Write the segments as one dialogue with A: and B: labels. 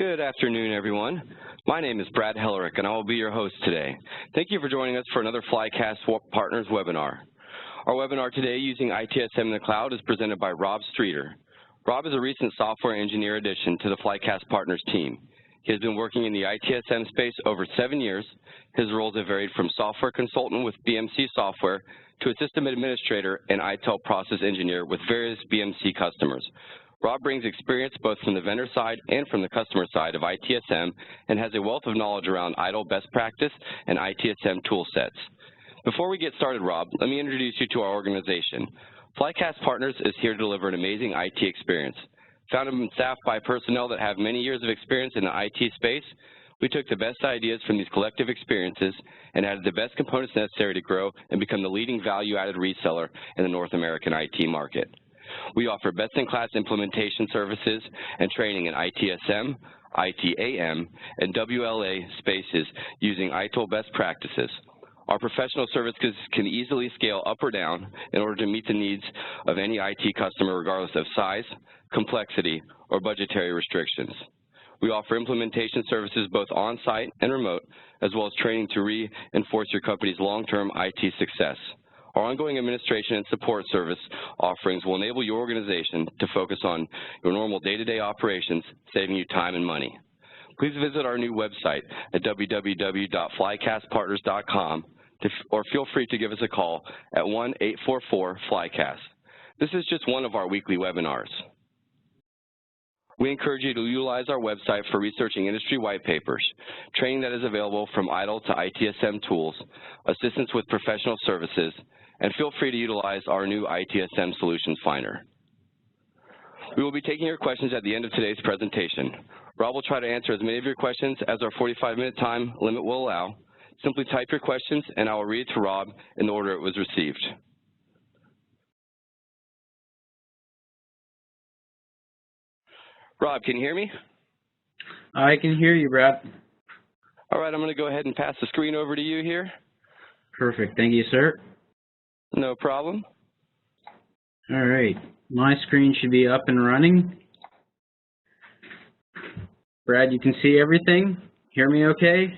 A: Good afternoon, everyone. My name is Brad Hellerick, and I will be your host today. Thank you for joining us for another Flycast Partners webinar. Our webinar today, using ITSM in the cloud, is presented by Rob Streeter. Rob is a recent software engineer addition to the Flycast Partners team. He has been working in the ITSM space over 7 years. His roles have varied from software consultant with BMC software to a system administrator and ITIL process engineer with various BMC customers. Rob brings experience both from the vendor side and from the customer side of ITSM and has a wealth of knowledge around ITIL best practice and ITSM tool sets. Before we get started, Rob, let me introduce you to our organization. Flycast Partners is here to deliver an amazing IT experience. Founded and staffed by personnel that have many years of experience in the IT space, we took the best ideas from these collective experiences and added the best components necessary to grow and become the leading value-added reseller in the North American IT market. We offer best-in-class implementation services and training in ITSM, ITAM, and WLA spaces using ITIL best practices. Our professional services can easily scale up or down in order to meet the needs of any IT customer regardless of size, complexity, or budgetary restrictions. We offer implementation services both on-site and remote, as well as training to reinforce your company's long-term IT success. Our ongoing administration and support service offerings will enable your organization to focus on your normal day-to-day operations, saving you time and money. Please visit our new website at www.flycastpartners.com or feel free to give us a call at 1-844-FLYCAST. This is just one of our weekly webinars. We encourage you to utilize our website for researching industry white papers, training that is available from ITIL to ITSM tools, assistance with professional services, and feel free to utilize our new ITSM Solutions Finder. We will be taking your questions at the end of today's presentation. Rob will try to answer as many of your questions as our 45-minute time limit will allow. Simply type your questions, and I will read it to Rob in the order it was received. Rob, can you hear me?
B: I can hear you, Brad.
A: All right, I'm going to go ahead and pass the screen over to you here.
B: Perfect. Thank you, sir.
A: No problem.
B: All right. My screen should be up and running. Brad, you can see everything? Hear me okay?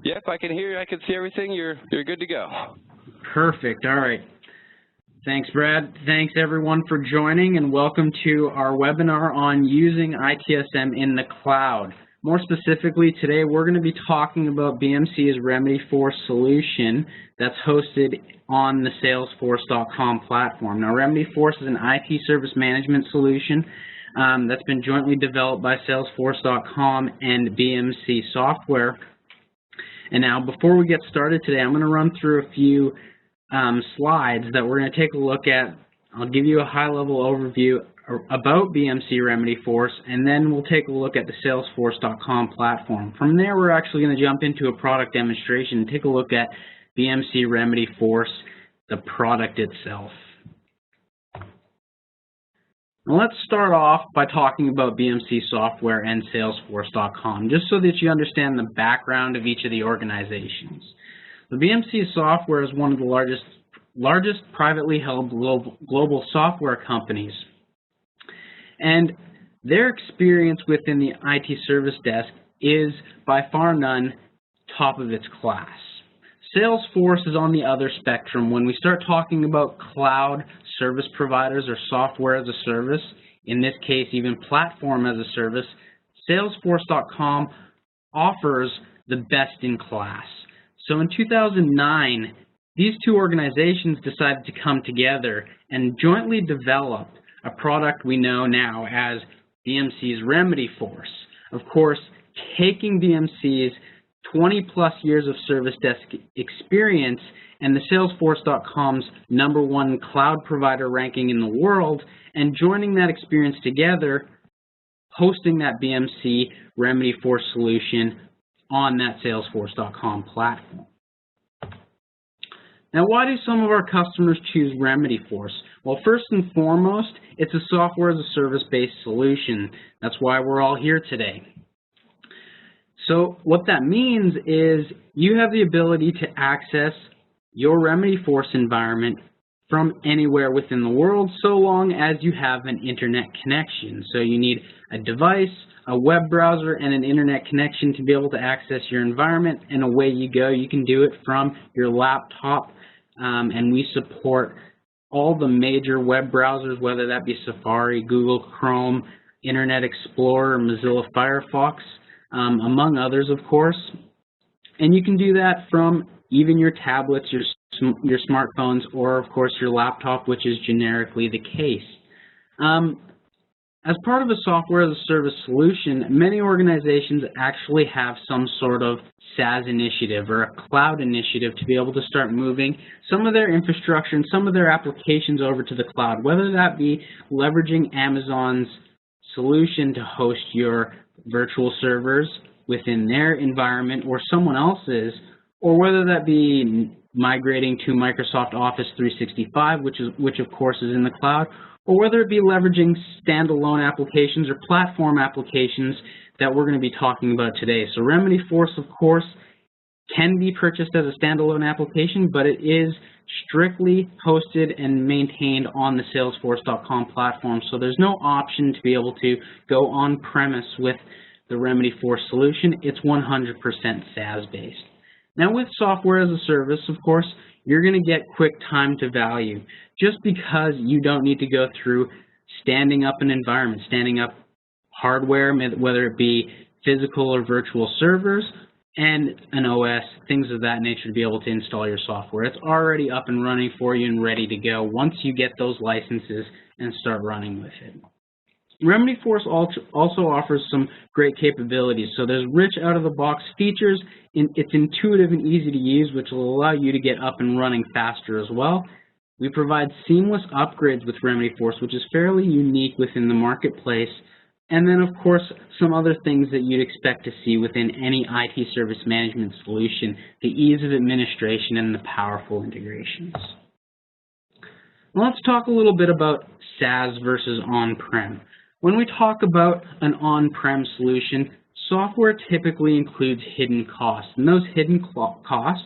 A: Yep, I can hear you. I can see everything. You're good to go.
B: Perfect. All right. Thanks, Brad. Thanks, everyone, for joining, and welcome to our webinar on using ITSM in the cloud. More specifically, today we're going to be talking about BMC's RemedyForce solution that's hosted on the Salesforce.com platform. Now, RemedyForce is an IT service management solution that's been jointly developed by Salesforce.com and BMC software. And now, before we get started today, I'm going to run through a few slides that we're going to take a look at. I'll give you a high-level overview about BMC RemedyForce, and then we'll take a look at the Salesforce.com platform. From there, we're actually going to jump into a product demonstration and take a look at BMC RemedyForce, the product itself. Now, let's start off by talking about BMC software and Salesforce.com, just so that you understand the background of each of the organizations. The BMC software is one of the largest privately held global software companies, and their experience within the IT service desk is by far none top of its class. Salesforce is on the other spectrum. When we start talking about cloud service providers or software as a service, in this case even platform as a service, Salesforce.com offers the best in class. So in 2009, these two organizations decided to come together and jointly develop a product we know now as BMC's RemedyForce. Of course, taking BMC's 20-plus years of service desk experience and the Salesforce.com's #1 cloud provider ranking in the world, and joining that experience together, hosting that BMC RemedyForce solution on that Salesforce.com platform. Now, why do some of our customers choose RemedyForce? Well, first and foremost, it's a software as a service-based solution. That's why we're all here today. So what that means is you have the ability to access your RemedyForce environment from anywhere within the world, so long as you have an internet connection. So you need a device, a web browser, and an internet connection to be able to access your environment, and away you go. You can do it from your laptop, and we support all the major web browsers, whether that be Safari, Google Chrome, Internet Explorer, Mozilla Firefox, among others, of course. And you can do that from even your tablets, your smartphones, or, of course, your laptop, which is generically the case. As part of a software as a service solution, many organizations actually have some sort of SaaS initiative or a cloud initiative to be able to start moving some of their infrastructure and some of their applications over to the cloud, whether that be leveraging Amazon's solution to host your virtual servers within their environment or someone else's, or whether that be migrating to Microsoft Office 365, which of course is in the cloud, or whether it be leveraging standalone applications or platform applications that we're going to be talking about today. So RemedyForce, of course, can be purchased as a standalone application, but it is strictly hosted and maintained on the Salesforce.com platform. So there's no option to be able to go on-premise with the RemedyForce solution. It's 100% SaaS-based. Now with software as a service, of course, you're going to get quick time to value just because you don't need to go through standing up an environment, standing up hardware, whether it be physical or virtual servers, and an OS, things of that nature to be able to install your software. It's already up and running for you and ready to go once you get those licenses and start running with it. RemedyForce also offers some great capabilities. So there's rich out-of-the-box features. It's intuitive and easy to use, which will allow you to get up and running faster as well. We provide seamless upgrades with RemedyForce, which is fairly unique within the marketplace. And then, of course, some other things that you'd expect to see within any IT service management solution, the ease of administration and the powerful integrations. Now let's talk a little bit about SaaS versus on-prem. When we talk about an on-prem solution, software typically includes hidden costs, and those hidden costs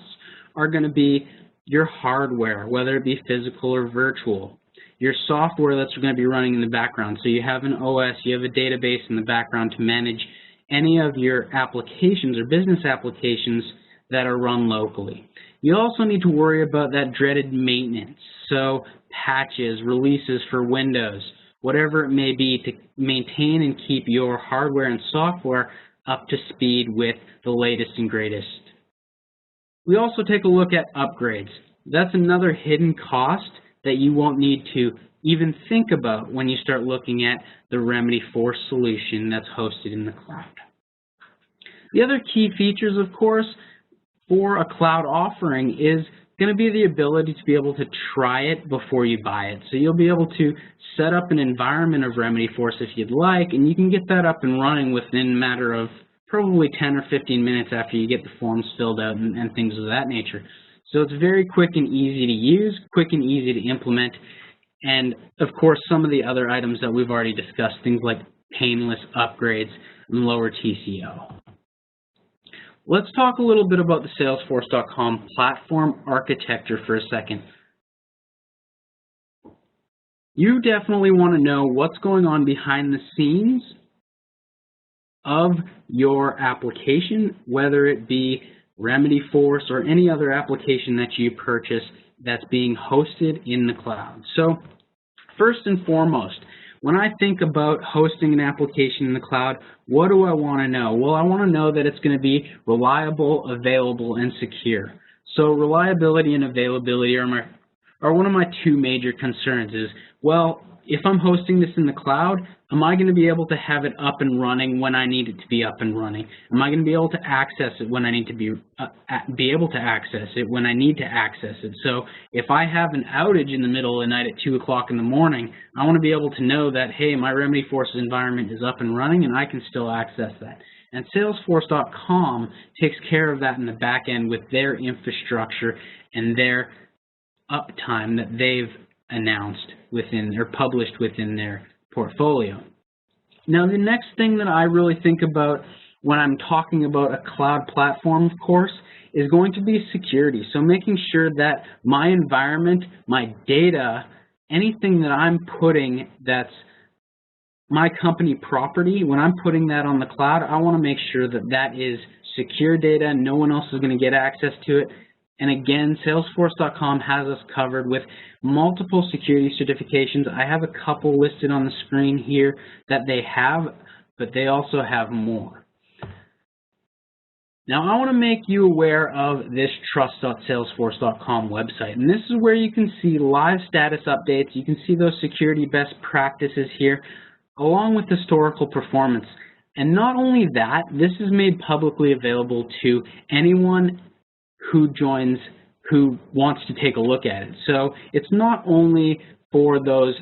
B: are going to be your hardware, whether it be physical or virtual, your software that's going to be running in the background. So you have an OS, you have a database in the background to manage any of your applications or business applications that are run locally. You also need to worry about that dreaded maintenance, so patches, releases for Windows, whatever it may be, to maintain and keep your hardware and software up to speed with the latest and greatest. We also take a look at upgrades. That's another hidden cost that you won't need to even think about when you start looking at the RemedyForce solution that's hosted in the cloud. The other key features, of course, for a cloud offering is going to be the ability to be able to try it before you buy it. So you'll be able to set up an environment of RemedyForce if you'd like, and you can get that up and running within a matter of probably 10 or 15 minutes after you get the forms filled out and things of that nature. So it's very quick and easy to use, quick and easy to implement, and of course some of the other items that we've already discussed, things like painless upgrades and lower TCO. Let's talk a little bit about the Salesforce.com platform architecture for a second. You definitely want to know what's going on behind the scenes of your application, whether it be RemedyForce or any other application that you purchase that's being hosted in the cloud. So first and foremost, when I think about hosting an application in the cloud, what do I want to know? Well, I want to know that it's going to be reliable, available, and secure. So reliability and availability are one of my two major concerns is, well, if I'm hosting this in the cloud, am I going to be able to have it up and running when I need it to be up and running? Am I going to be able to access it when I need to be able to access it when I need to access it? So if I have an outage in the middle of the night at 2 o'clock in the morning, I want to be able to know that, hey, my RemedyForce environment is up and running and I can still access that. And Salesforce.com takes care of that in the back end with their infrastructure and their uptime that they've announced within or published within their portfolio. Now, the next thing that I really think about when I'm talking about a cloud platform, of course, is going to be security. So making sure that my environment, my data, anything that I'm putting that's my company property, when I'm putting that on the cloud, I want to make sure that that is secure data. No one else is going to get access to it. And again, Salesforce.com has us covered with multiple security certifications. I have a couple listed on the screen here that they have, but they also have more. Now, I want to make you aware of this trust.salesforce.com website, and this is where you can see live status updates. You can see those security best practices here, along with historical performance. And not only that, this is made publicly available to anyone who joins, who wants to take a look at it. So it's not only for those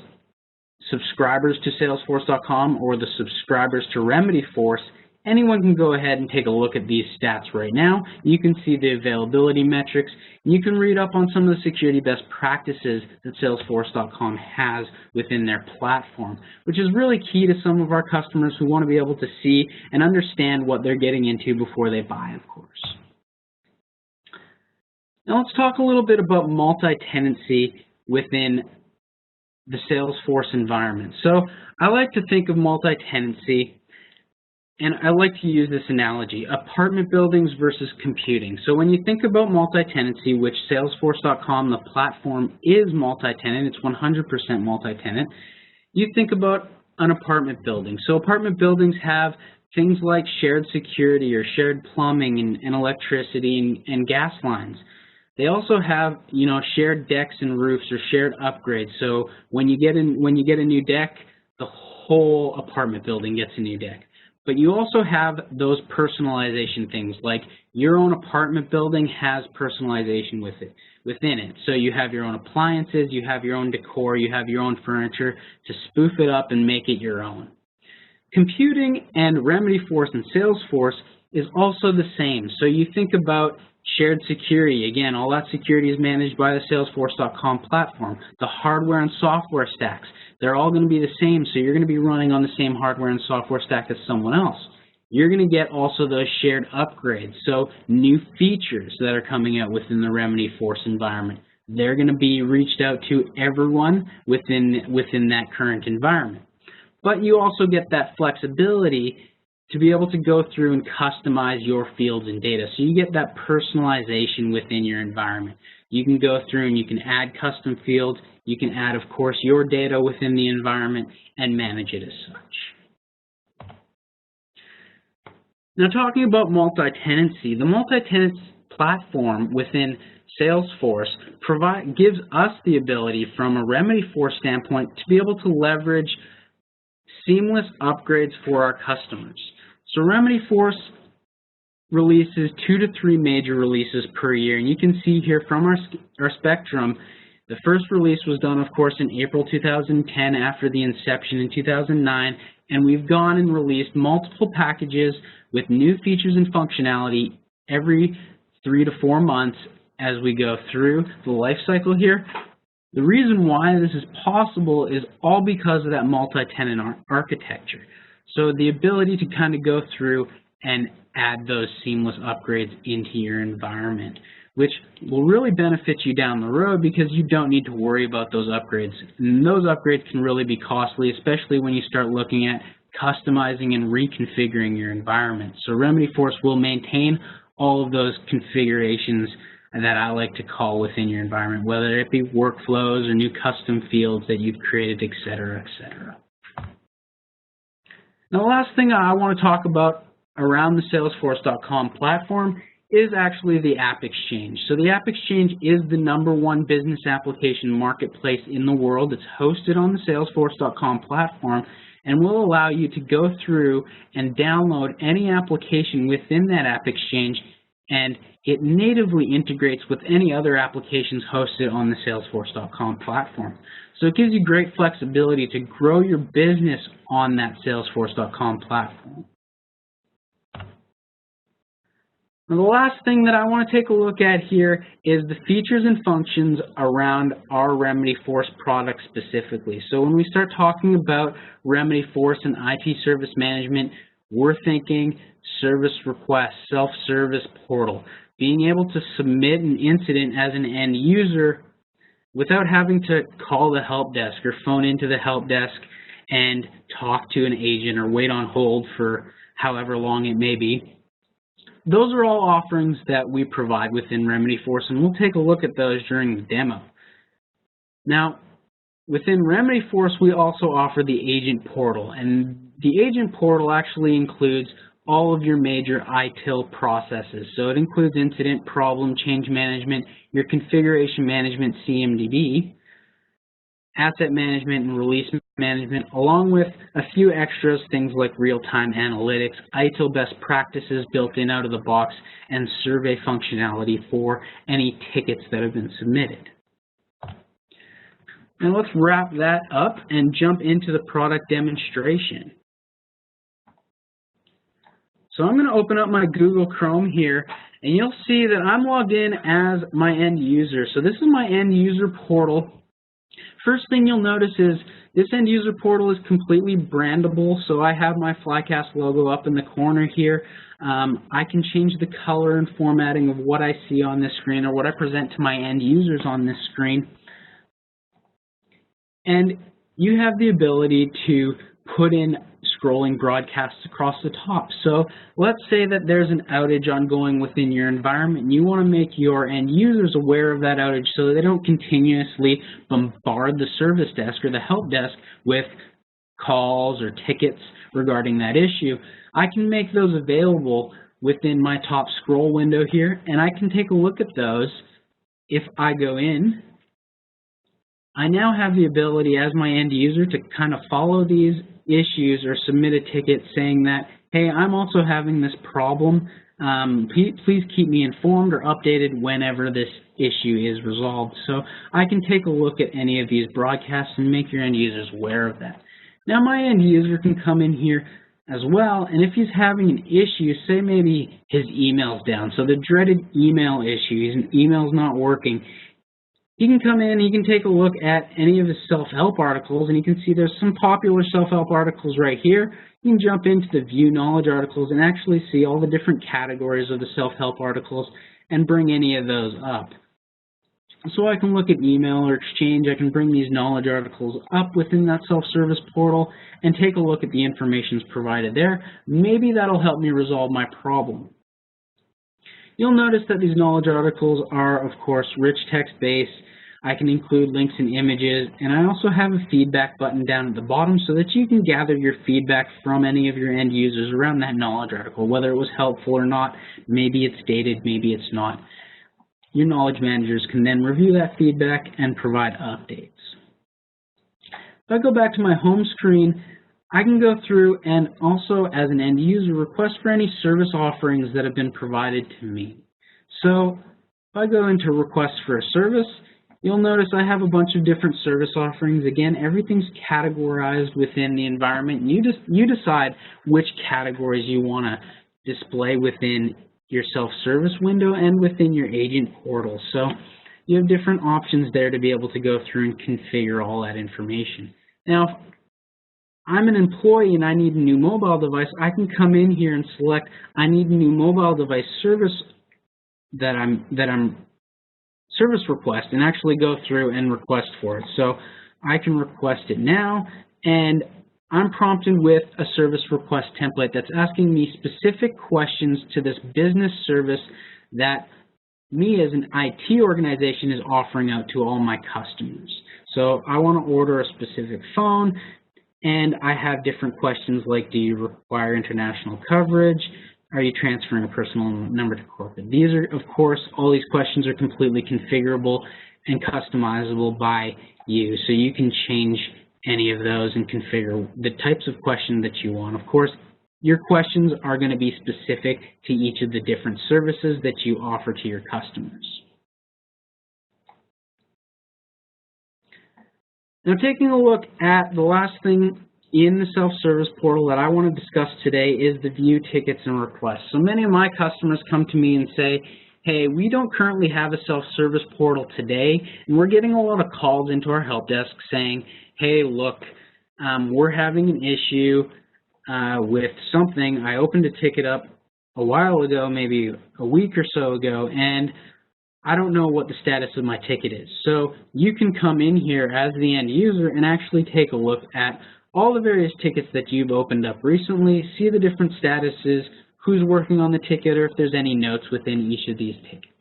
B: subscribers to Salesforce.com or the subscribers to RemedyForce. Anyone can go ahead and take a look at these stats right now. You can see the availability metrics. You can read up on some of the security best practices that Salesforce.com has within their platform, which is really key to some of our customers who want to be able to see and understand what they're getting into before they buy, of course. Now let's talk a little bit about multi-tenancy within the Salesforce environment. So I like to think of multi-tenancy, and I like to use this analogy, apartment buildings versus computing. So when you think about multi-tenancy, which Salesforce.com, the platform, is multi-tenant, it's 100% multi-tenant, you think about an apartment building. So apartment buildings have things like shared security or shared plumbing and electricity and gas lines. They also have, shared decks and roofs or shared upgrades. So when you get a new deck, the whole apartment building gets a new deck. But you also have those personalization things, like your own apartment building has personalization within it. So you have your own appliances, you have your own decor, you have your own furniture to spoof it up and make it your own. Computing and RemedyForce and Salesforce is also the same. So you think about shared security. Again, all that security is managed by the Salesforce.com platform. The hardware and software stacks, they're all going to be the same, so you're going to be running on the same hardware and software stack as someone else. You're going to get also those shared upgrades, so new features that are coming out within the RemedyForce environment. They're going to be reached out to everyone within that current environment. But you also get that flexibility to be able to go through and customize your fields and data. So you get that personalization within your environment. You can go through and you can add custom fields. You can add, of course, your data within the environment and manage it as such. Now, talking about multi-tenancy, the multi-tenant platform within Salesforce gives us the ability from a RemedyForce standpoint to be able to leverage seamless upgrades for our customers. So RemedyForce releases 2 to 3 major releases per year, and you can see here from our spectrum, the first release was done, of course, in April 2010 after the inception in 2009, and we've gone and released multiple packages with new features and functionality every 3 to 4 months as we go through the life cycle here. The reason why this is possible is all because of that multi-tenant architecture. So the ability to kind of go through and add those seamless upgrades into your environment, which will really benefit you down the road because you don't need to worry about those upgrades. And those upgrades can really be costly, especially when you start looking at customizing and reconfiguring your environment. So RemedyForce will maintain all of those configurations that I like to call within your environment, whether it be workflows or new custom fields that you've created, et cetera, et cetera. Now, the last thing I want to talk about around the Salesforce.com platform is actually the App Exchange. So the App Exchange is the #1 business application marketplace in the world. It's hosted on the Salesforce.com platform and will allow you to go through and download any application within that App Exchange, and it natively integrates with any other applications hosted on the Salesforce.com platform. So it gives you great flexibility to grow your business on that Salesforce.com platform. Now, the last thing that I want to take a look at here is the features and functions around our RemedyForce product specifically. So when we start talking about RemedyForce and IT service management, we're thinking service request, self-service portal. being able to submit an incident as an end user without having to call the help desk or phone into the help desk and talk to an agent or wait on hold for however long it may be. Those are all offerings that we provide within RemedyForce, and we'll take a look at those during the demo. Now, within RemedyForce, we also offer the agent portal, and the agent portal actually includes all of your major ITIL processes. So it includes incident, problem, change management, your configuration management, CMDB, asset management and release management, along with a few extras, things like real-time analytics, ITIL best practices built in out of the box, and survey functionality for any tickets that have been submitted. Now let's wrap that up and jump into the product demonstration. So I'm going to open up my Google Chrome here, and you'll see that I'm logged in as my end user. So this is my end user portal. First thing you'll notice is this end user portal is completely brandable. So I have my Flycast logo up in the corner here. I can change the color and formatting of what I see on this screen or what I present to my end users on this screen. And you have the ability to put in scrolling broadcasts across the top. So let's say that there's an outage ongoing within your environment and you want to make your end users aware of that outage so that they don't continuously bombard the service desk or the help desk with calls or tickets regarding that issue. I can make those available within my top scroll window here, and I can take a look at those. If I go in, I now have the ability as my end user to kind of follow these issues or submit a ticket saying that, hey, I'm also having this problem. Please keep me informed or updated whenever this issue is resolved. So I can take a look at any of these broadcasts and make your end users aware of that. Now my end user can come in here as well, and if he's having an issue, say maybe his email's down, so the dreaded email issue, his email's not working, he can come in, he can take a look at any of his self-help articles, and you can see there's some popular self-help articles right here. You can jump into the View Knowledge articles and actually see all the different categories of the self-help articles and bring any of those up. So I can look at email or Exchange, I can bring these knowledge articles up within that self-service portal and take a look at the information provided there. Maybe that'll help me resolve my problem. You'll notice that these knowledge articles are, of course, rich text-based. I can include links and images, and I also have a feedback button down at the bottom so that you can gather your feedback from any of your end users around that knowledge article, whether it was helpful or not. Maybe it's dated, maybe it's not. Your knowledge managers can then review that feedback and provide updates. If I go back to my home screen, I can go through and also, as an end user, request for any service offerings that have been provided to me. So if I go into request for a service, you'll notice I have a bunch of different service offerings. Again, everything's categorized within the environment. You decide which categories you want to display within your self-service window and within your agent portal. So you have different options there to be able to go through and configure all that information. Now, if I'm an employee and I need a new mobile device, I can come in here and select I need a new mobile device service that I'm service request and actually go through and request for it. So I can request it now, and I'm prompted with a service request template that's asking me specific questions to this business service that me as an IT organization is offering out to all my customers. So I want to order a specific phone, and I have different questions like, do you require international coverage? Are you transferring a personal number to corporate? These are, of course, all these questions are completely configurable and customizable by you. So you can change any of those and configure the types of questions that you want. Of course, your questions are going to be specific to each of the different services that you offer to your customers. Now, taking a look at the last thing in the self-service portal that I want to discuss today is the view tickets and requests. So many of my customers come to me and say, hey, we don't currently have a self-service portal today, and we're getting a lot of calls into our help desk saying, hey, look, we're having an issue with something. I opened a ticket up a while ago, maybe a week or so ago, and I don't know what the status of my ticket is. So you can come in here as the end user and actually take a look at all the various tickets that you've opened up recently, see the different statuses, who's working on the ticket, or if there's any notes within each of these tickets.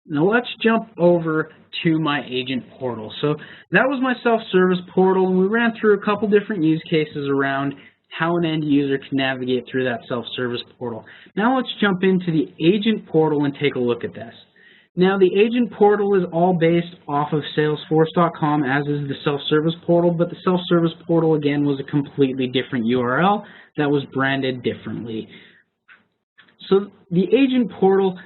B: Now let's jump over to my agent portal. So that was my self-service portal, and we ran through a couple different use cases around how an end user can navigate through that self-service portal. Now let's jump into the agent portal and take a look at this. Now the agent portal is all based off of Salesforce.com, as is the self-service portal, but the self-service portal again was a completely different URL that was branded differently. So the agent portal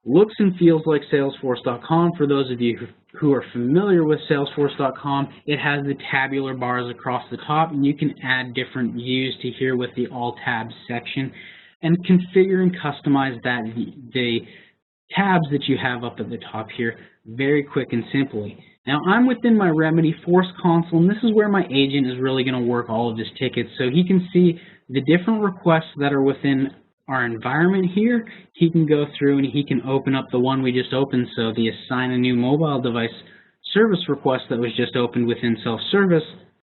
B: looks and feels like Salesforce.com. For those of you who are familiar with Salesforce.com, it has the tabular bars across the top, and you can add different views to here with the All Tabs section and configure and customize the tabs that you have up at the top here very quick and simply. Now I'm within my RemedyForce console, and this is where my agent is really going to work all of his tickets, so he can see the different requests that are within our environment here. He can go through and he can open up the one we just opened, so the assign a new mobile device service request that was just opened within self-service.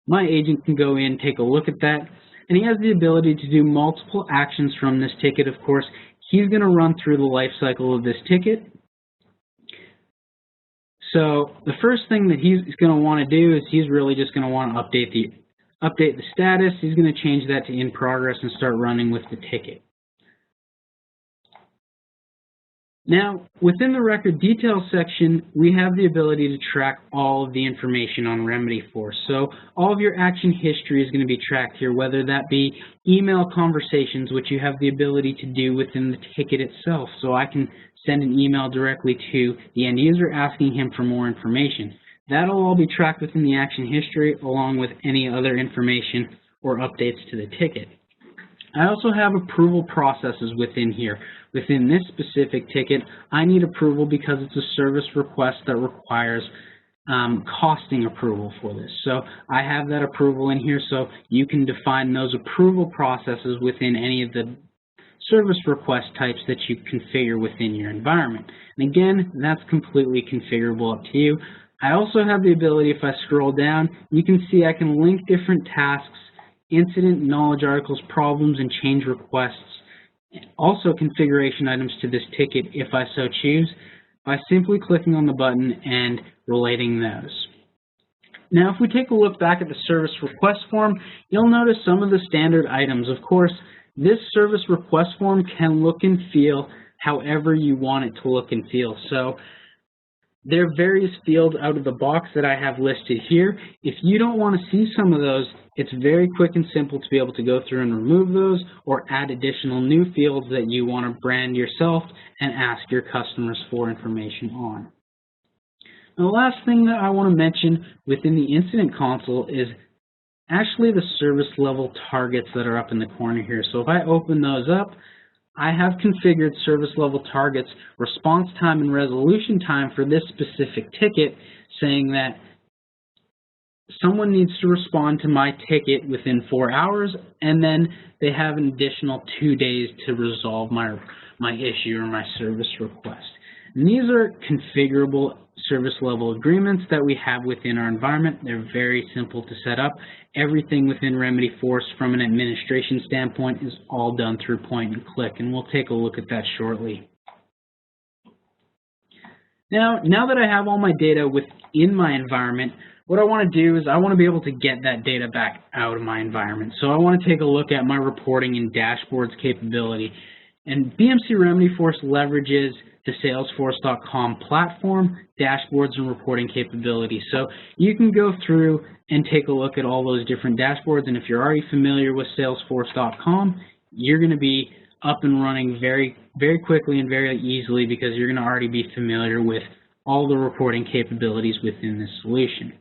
B: My agent can go in, take a look at that, and he has the ability to do multiple actions from this ticket. Of course, he's going to run through the life cycle of this ticket. So the first thing that he's going to want to do is he's really just going to want to update the status. He's going to change that to in progress and start running with the ticket. Now, within the record details section, we have the ability to track all of the information on RemedyForce. So all of your action history is going to be tracked here, whether that be email conversations, which you have the ability to do within the ticket itself. So I can send an email directly to the end user asking him for more information. That'll all be tracked within the action history, along with any other information or updates to the ticket. I also have approval processes within here. Within this specific ticket, I need approval because it's a service request that requires costing approval for this. So I have that approval in here, so you can define those approval processes within any of the service request types that you configure within your environment. And again, that's completely configurable up to you. I also have the ability, if I scroll down, you can see I can link different tasks, incident, knowledge articles, problems, and change requests, also configuration items to this ticket if I so choose, by simply clicking on the button and relating those. Now, if we take a look back at the service request form, you'll notice some of the standard items. Of course, this service request form can look and feel however you want it to look and feel. So there are various fields out of the box that I have listed here. If you don't want to see some of those, it's very quick and simple to be able to go through and remove those or add additional new fields that you want to brand yourself and ask your customers for information on. Now, the last thing that I want to mention within the incident console is actually the service level targets that are up in the corner here. So if I open those up, I have configured service level targets, response time and resolution time for this specific ticket, saying that someone needs to respond to my ticket within 4 hours, and then they have an additional 2 days to resolve my issue or my service request. And these are configurable service level agreements that we have within our environment. They're very simple to set up. Everything within RemedyForce from an administration standpoint is all done through point and click, and we'll take a look at that shortly. Now that I have all my data within my environment, what I want to do is I want to be able to get that data back out of my environment. So I want to take a look at my reporting and dashboards capability. And BMC RemedyForce leverages the Salesforce.com platform, dashboards, and reporting capabilities. So you can go through and take a look at all those different dashboards, and if you're already familiar with Salesforce.com, you're going to be up and running very, very quickly and very easily because you're going to already be familiar with all the reporting capabilities within this solution.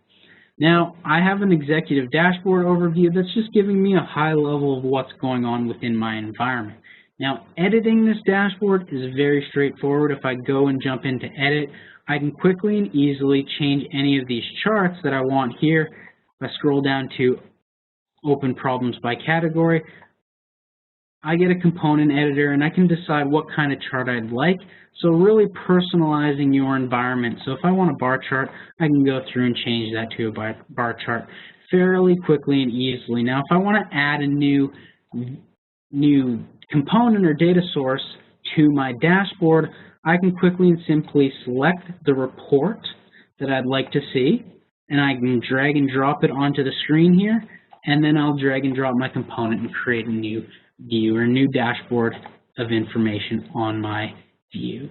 B: Now, I have an executive dashboard overview that's just giving me a high level of what's going on within my environment. Now, editing this dashboard is very straightforward. If I go and jump into edit, I can quickly and easily change any of these charts that I want here. If I scroll down to open problems by category, I get a component editor and I can decide what kind of chart I'd like. So really personalizing your environment. So if I want a bar chart, I can go through and change that to a bar chart fairly quickly and easily. Now if I want to add a new component or data source to my dashboard, I can quickly and simply select the report that I'd like to see, and I can drag and drop it onto the screen here, and then I'll drag and drop my component and create a new view or a new dashboard of information on my view.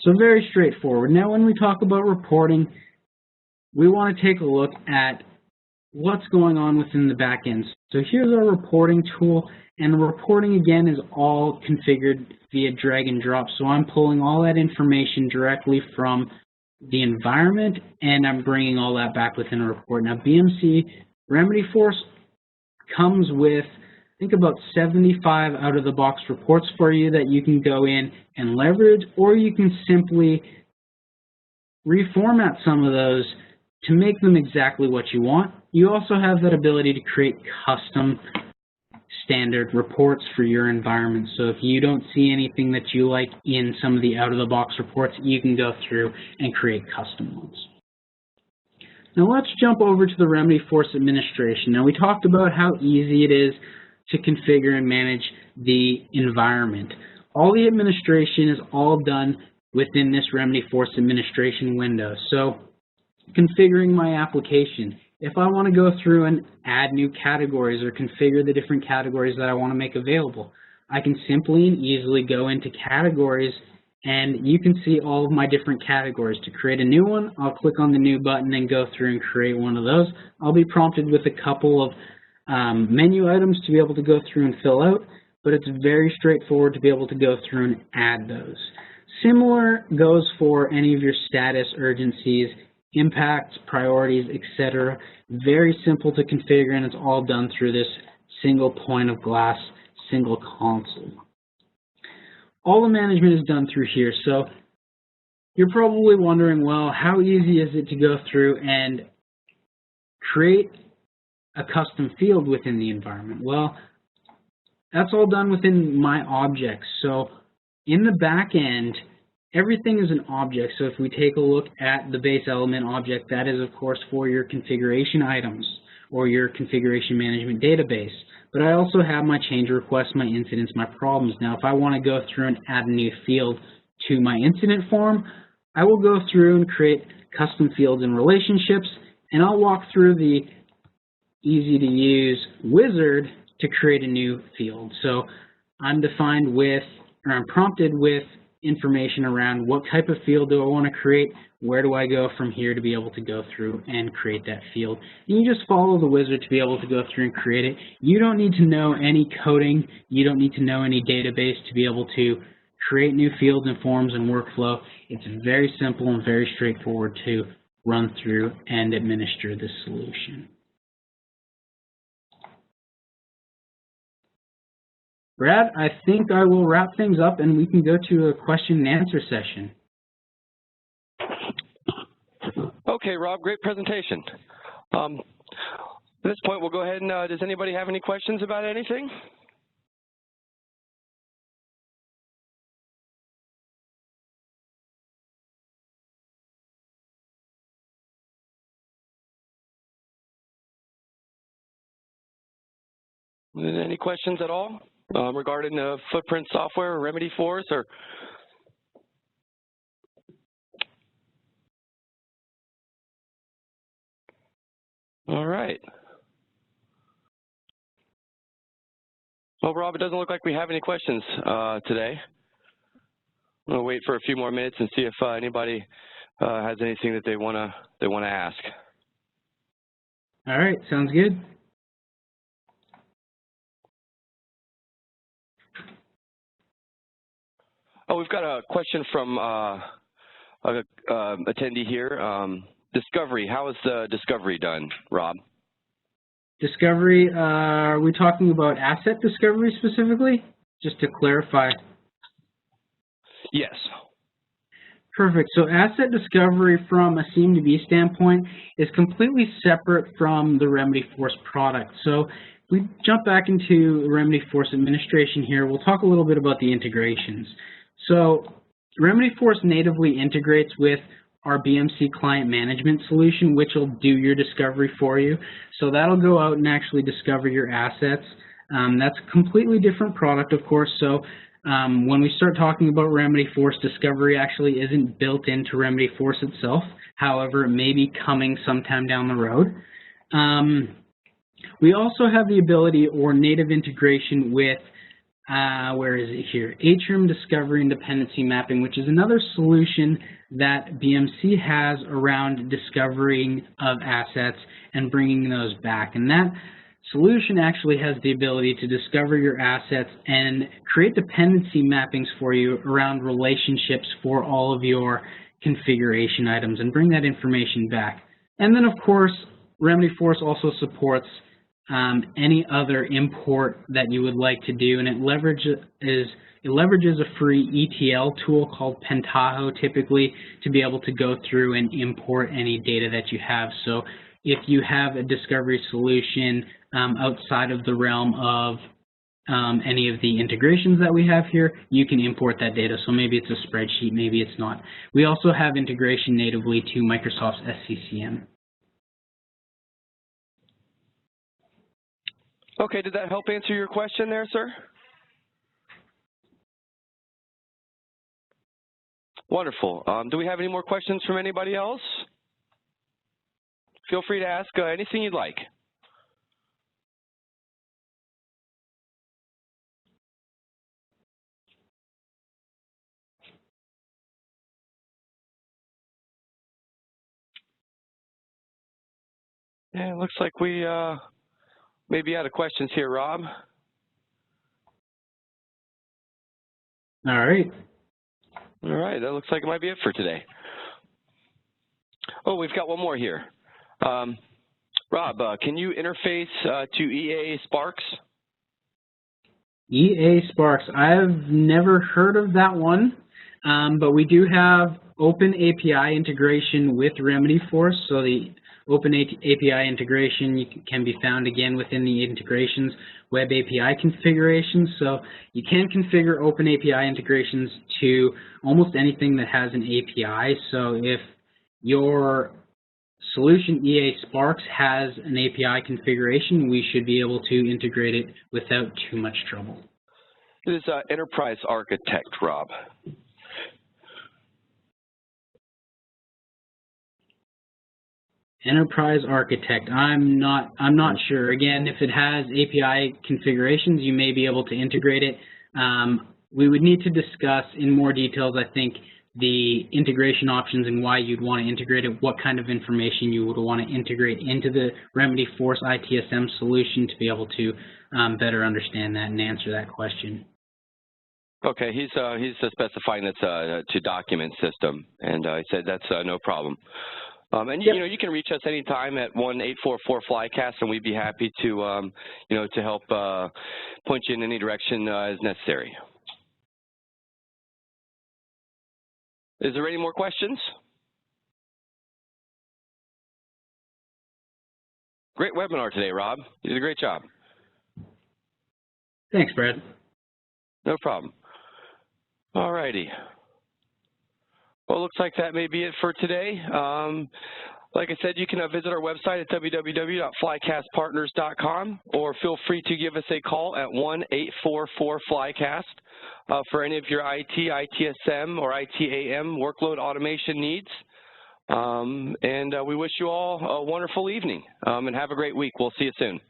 B: So very straightforward. Now when we talk about reporting, we want to take a look at what's going on within the back end. So here's our reporting tool, and the reporting again is all configured via drag and drop. So I'm pulling all that information directly from the environment, and I'm bringing all that back within a report. Now BMC RemedyForce comes with, I think, about 75 out-of-the-box reports for you that you can go in and leverage, or you can simply reformat some of those to make them exactly what you want. You also have that ability to create custom standard reports for your environment. So if you don't see anything that you like in some of the out-of-the-box reports, you can go through and create custom ones. Now let's jump over to the RemedyForce administration. Now we talked about how easy it is to configure and manage the environment. All the administration is all done within this RemedyForce administration window. So configuring my application. If I want to go through and add new categories or configure the different categories that I want to make available, I can simply and easily go into categories, and you can see all of my different categories. To create a new one, I'll click on the new button and go through and create one of those. I'll be prompted with a couple of menu items to be able to go through and fill out, but it's very straightforward to be able to go through and add those. Similar goes for any of your status, urgencies, impacts, priorities, etc. Very simple to configure, and it's all done through this single point of glass, single console. All the management is done through here. So you're probably wondering, well, how easy is it to go through and create a custom field within the environment? Well, that's all done within my objects. So in the back end, everything is an object. So if we take a look at the base element object, that is of course for your configuration items or your configuration management database. But I also have my change requests, my incidents, my problems. Now if I want to go through and add a new field to my incident form, I will go through and create custom fields and relationships, and I'll walk through the easy to use wizard to create a new field. So I'm defined with, or I'm prompted with information around what type of field do I want to create, where do I go from here to be able to go through and create that field. And you just follow the wizard to be able to go through and create it. You don't need to know any coding, you don't need to know any database to be able to create new fields and forms and workflow. It's very simple and very straightforward to run through and administer this solution. Brad, I think I will wrap things up and we can go to a question and answer session.
A: Okay, Rob, great presentation. At this point, we'll go ahead and, does anybody have any questions about anything? Any questions at all regarding the footprint software, or RemedyForce, or? All right. Well, Rob, it doesn't look like we have any questions today. I'm gonna wait for a few more minutes and see if anybody has anything that they wanna ask.
B: All right, sounds good.
A: Oh, we've got a question from an attendee here. Discovery, how is the discovery done, Rob?
B: Discovery, are we talking about asset discovery specifically? Just to clarify.
A: Yes.
B: Perfect. So asset discovery from a Seam2B standpoint is completely separate from the RemedyForce product. So we jump back into RemedyForce administration here, we'll talk a little bit about the integrations. So RemedyForce natively integrates with our BMC client management solution, which will do your discovery for you. So that'll go out and actually discover your assets. That's a completely different product, of course. So when we start talking about RemedyForce, discovery actually isn't built into RemedyForce itself. However, it may be coming sometime down the road. We also have the ability or native integration with, where is it here? Atrium Discovery and Dependency Mapping, which is another solution that BMC has around discovering of assets and bringing those back. And that solution actually has the ability to discover your assets and create dependency mappings for you around relationships for all of your configuration items and bring that information back. And then, of course, RemedyForce also supports any other import that you would like to do, and it leverages a free ETL tool called Pentaho typically to be able to go through and import any data that you have. So if you have a discovery solution outside of the realm of any of the integrations that we have here, you can import that data. So maybe it's a spreadsheet, maybe it's not. We also have integration natively to Microsoft's SCCM.
A: Okay, did that help answer your question there, sir? Wonderful. Do we have any more questions from anybody else? Feel free to ask anything you'd like. Yeah, it looks like we may be out of questions here, Rob.
B: All right.
A: All right, that looks like it might be it for today. Oh, we've got one more here. Rob, can you interface to EA Sparks?
B: EA Sparks, I've never heard of that one, but we do have Open API integration with RemedyForce. So the Open API integration can be found again within the integrations web API configurations. So you can configure Open API integrations to almost anything that has an API. So if your solution EA Sparks has an API configuration, we should be able to integrate it without too much trouble.
A: It is Enterprise Architect, Rob.
B: Enterprise Architect. I'm not sure. Again, if it has API configurations, you may be able to integrate it. We would need to discuss in more details, I think, the integration options and why you'd want to integrate it, what kind of information you would want to integrate into the RemedyForce ITSM solution to be able to better understand that and answer that question.
A: Okay, he's specifying that's to document system, and I said that's no problem. And
B: yep.
A: You know, you can reach us anytime at 1-844-FLYCAST, and we'd be happy to you know, to help point you in any direction as necessary. Is there any more questions? Great webinar today, Rob. You did a great job.
B: Thanks, Brad.
A: No problem. All righty. Well, it looks like that may be it for today. Like I said, you can visit our website at www.flycastpartners.com, or feel free to give us a call at 1-844-FLYCAST for any of your IT, ITSM, or ITAM workload automation needs. And we wish you all a wonderful evening, and have a great week. We'll see you soon.